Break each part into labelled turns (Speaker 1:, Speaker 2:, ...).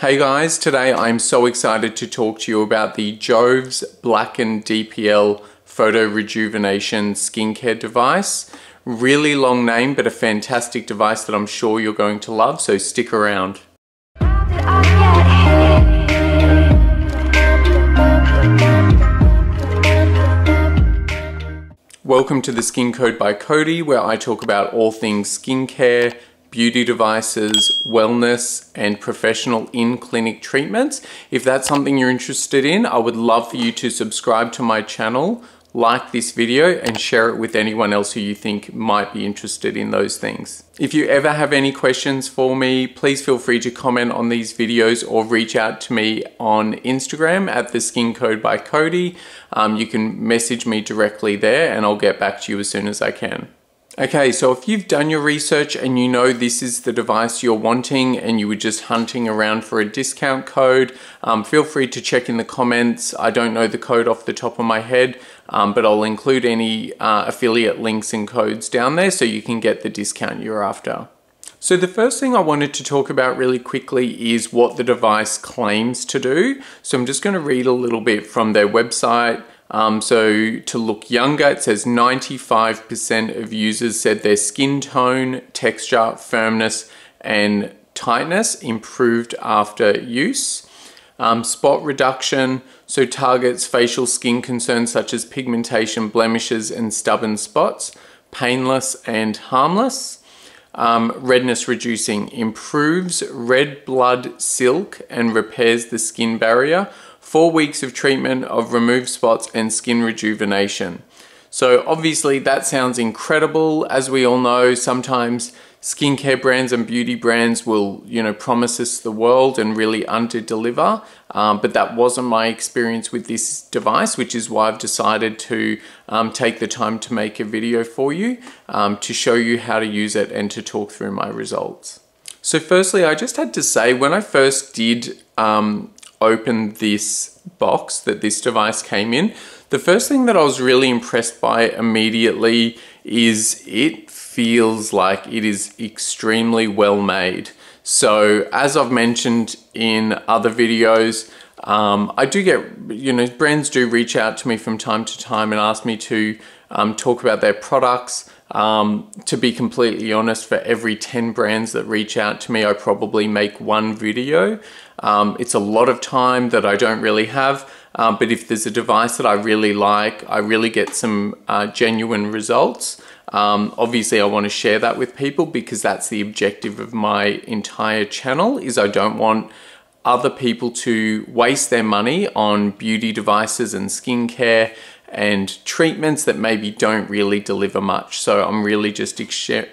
Speaker 1: Hey guys, today I'm so excited to talk to you about the JOVS Blacken DPL Photo Rejuvenation Skincare Device. Really long name, but a fantastic device that I'm sure you're going to love, so stick around. Welcome to the Skin Code by Cody, where I talk about all things skincare, beauty devices, wellness, and professional in-clinic treatments. If that's something you're interested in, I would love for you to subscribe to my channel, like this video, and share it with anyone else who you think might be interested in those things. If you ever have any questions for me, please feel free to comment on these videos or reach out to me on Instagram at the Skin Code by Cody. You can message me directly there and I'll get back to you as soon as I can. Okay, so if you've done your research and you know this is the device you're wanting and you were just hunting around for a discount code, feel free to check in the comments. I don't know the code off the top of my head, but I'll include any affiliate links and codes down there so you can get the discount you're after. So the first thing I wanted to talk about really quickly is what the device claims to do. So I'm just going to read a little bit from their website. So to look younger, it says 95% of users said their skin tone, texture, firmness, and tightness improved after use. Spot reduction, so targets facial skin concerns such as pigmentation, blemishes, and stubborn spots. Painless and harmless. Redness reducing, improves red blood silk and repairs the skin barrier. 4 weeks of treatment of removed spots and skin rejuvenation. So obviously that sounds incredible. As we all know, sometimes skincare brands and beauty brands will, promise us the world and really under-deliver. But that wasn't my experience with this device, which is why I've decided to take the time to make a video for you to show you how to use it and to talk through my results. So firstly, I just had to say, when I first did open this box that this device came in, the first thing that I was really impressed by immediately is it feels like it is extremely well made. So as I've mentioned in other videos, I do get, brands do reach out to me from time to time and ask me to talk about their products. To be completely honest, for every 10 brands that reach out to me, I probably make one video. It's a lot of time that I don't really have, but if there's a device that I really like, I really get some genuine results. Obviously, I want to share that with people because that's the objective of my entire channel, is I don't want other people to waste their money on beauty devices and skincare and treatments that maybe don't really deliver much. So I'm really just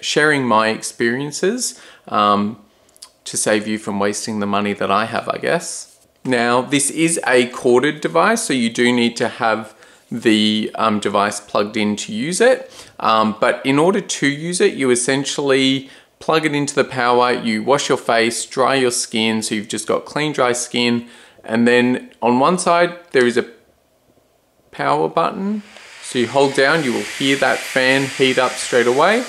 Speaker 1: sharing my experiences to save you from wasting the money that I have, I guess. Now, this is a corded device, so you do need to have the device plugged in to use it. But in order to use it, you essentially plug it into the power, you wash your face, dry your skin, so you've just got clean, dry skin. And then on one side, there is a power button. So you hold down, you will hear that fan heat up straight away.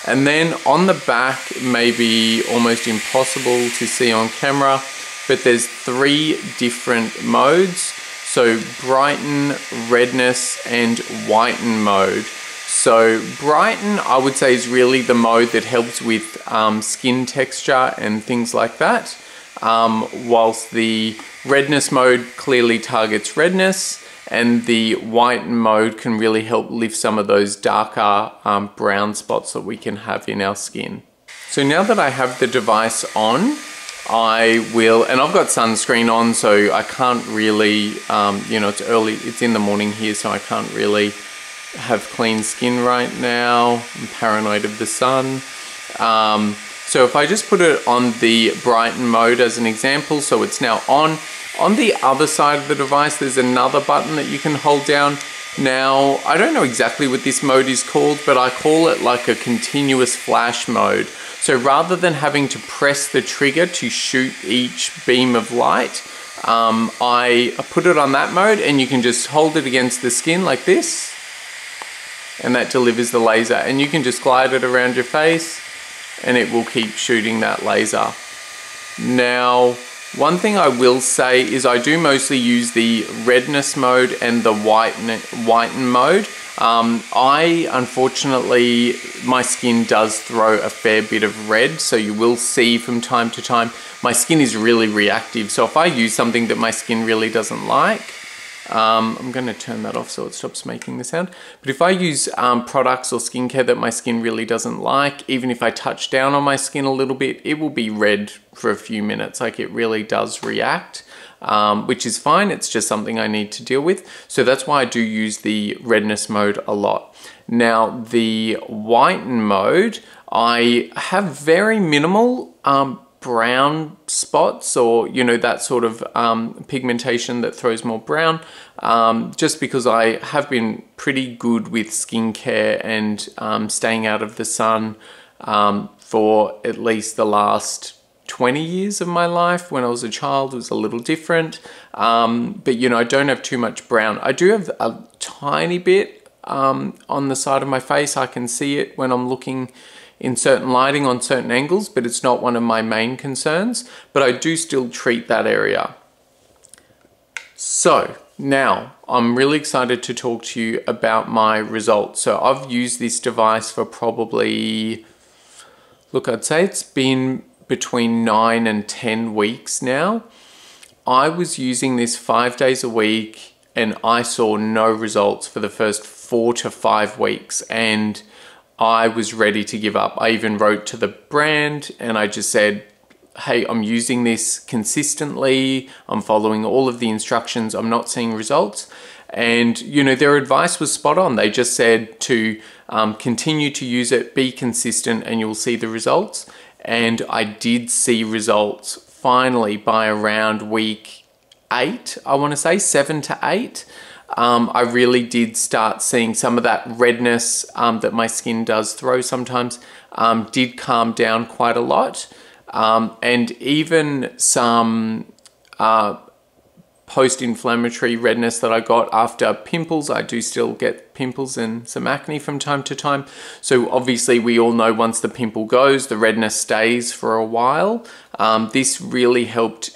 Speaker 1: And then on the back, it may be almost impossible to see on camera, but there's 3 different modes. So brighten, redness, and whiten mode. So brighten, I would say, is really the mode that helps with skin texture and things like that. Whilst the redness mode clearly targets redness, and the whiten mode can really help lift some of those darker brown spots that we can have in our skin. So now that I have the device on, I will, and I've got sunscreen on, so I can't really, it's early, it's in the morning here, so I can't really have clean skin right now. I'm paranoid of the sun. So if I just put it on the brighten mode as an example, so it's now on. On the other side of the device, there's another button that you can hold down. Now, I don't know exactly what this mode is called, but I call it like a continuous flash mode. So rather than having to press the trigger to shoot each beam of light, I put it on that mode, and you can just hold it against the skin like this, and that delivers the laser. And you can just glide it around your face, and it will keep shooting that laser. Now, One thing I will say is I do mostly use the redness mode and the whiten mode. Unfortunately, my skin does throw a fair bit of red, so you will see from time to time, my skin is really reactive. So if I use something that my skin really doesn't like, I'm going to turn that off so it stops making the sound. But if I use products or skincare that my skin really doesn't like, even if I touch down on my skin a little bit, it will be red for a few minutes. Like, it really does react, which is fine. It's just something I need to deal with. So that's why I do use the redness mode a lot. Now, the whiten mode, I have very minimal brown spots, or that sort of pigmentation that throws more brown, just because I have been pretty good with skincare and staying out of the sun for at least the last 20 years of my life. When I was a child, it was a little different, but I don't have too much brown. I do have a tiny bit on the side of my face. I can see it when I'm looking in certain lighting on certain angles, but it's not one of my main concerns, but I do still treat that area. So now I'm really excited to talk to you about my results. So I've used this device for probably, look, I'd say it's been between 9 and 10 weeks now. I was using this 5 days a week and I saw no results for the first 4 to 5 weeks, and I was ready to give up. I even wrote to the brand and I just said, hey, I'm using this consistently. I'm following all of the instructions. I'm not seeing results. And, their advice was spot on. They just said to continue to use it, be consistent, and you'll see the results. And I did see results finally by around week 8, I want to say 7 to 8. I really did start seeing some of that redness that my skin does throw sometimes did calm down quite a lot, and even some post-inflammatory redness that I got after pimples. I do still get pimples and some acne from time to time. So obviously we all know once the pimple goes, the redness stays for a while. This really helped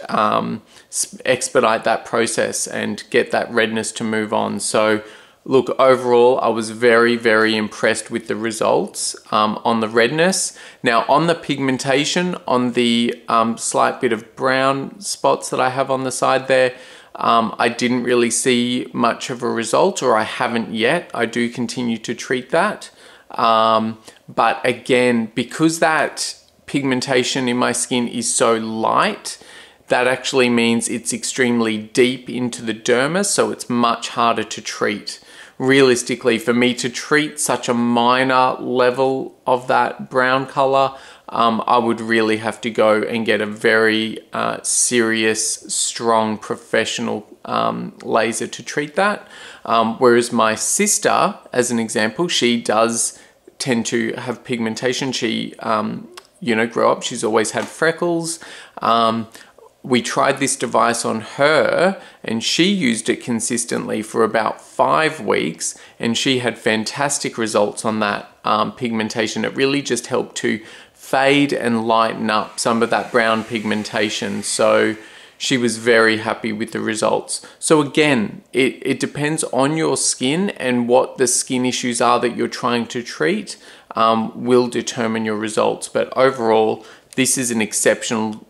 Speaker 1: expedite that process and get that redness to move on. So look, overall, I was very, very impressed with the results on the redness. Now, on the pigmentation, on the slight bit of brown spots that I have on the side there, I didn't really see much of a result, or I haven't yet. I do continue to treat that. But again, because that pigmentation in my skin is so light, that actually means it's extremely deep into the dermis, so it's much harder to treat. Realistically, for me to treat such a minor level of that brown color, I would really have to go and get a very serious, strong, professional laser to treat that. Whereas my sister, as an example, she does tend to have pigmentation. She, grew up, she's always had freckles. We tried this device on her and she used it consistently for about 5 weeks, and she had fantastic results on that pigmentation. It really just helped to fade and lighten up some of that brown pigmentation. So she was very happy with the results. So again, it depends on your skin, and what the skin issues are that you're trying to treat will determine your results. But overall, this is an exceptional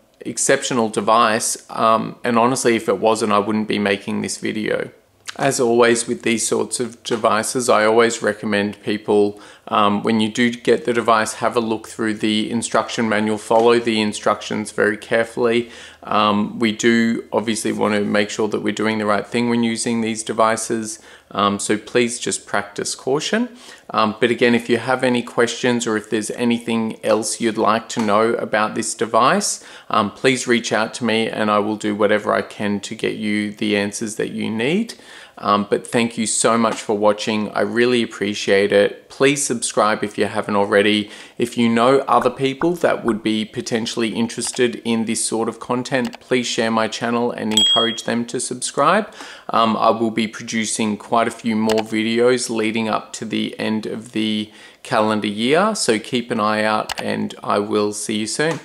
Speaker 1: device, and honestly, if it wasn't, I wouldn't be making this video. As always with these sorts of devices, I always recommend people, when you do get the device, have a look through the instruction manual, follow the instructions very carefully. We do obviously want to make sure that we're doing the right thing when using these devices, so please just practice caution. But again, if you have any questions or if there's anything else you'd like to know about this device, please reach out to me and I will do whatever I can to get you the answers that you need. But thank you so much for watching. I really appreciate it. Please subscribe if you haven't already. If you know other people that would be potentially interested in this sort of content, please share my channel and encourage them to subscribe. I will be producing quite a few more videos leading up to the end of the calendar year, so keep an eye out and I will see you soon.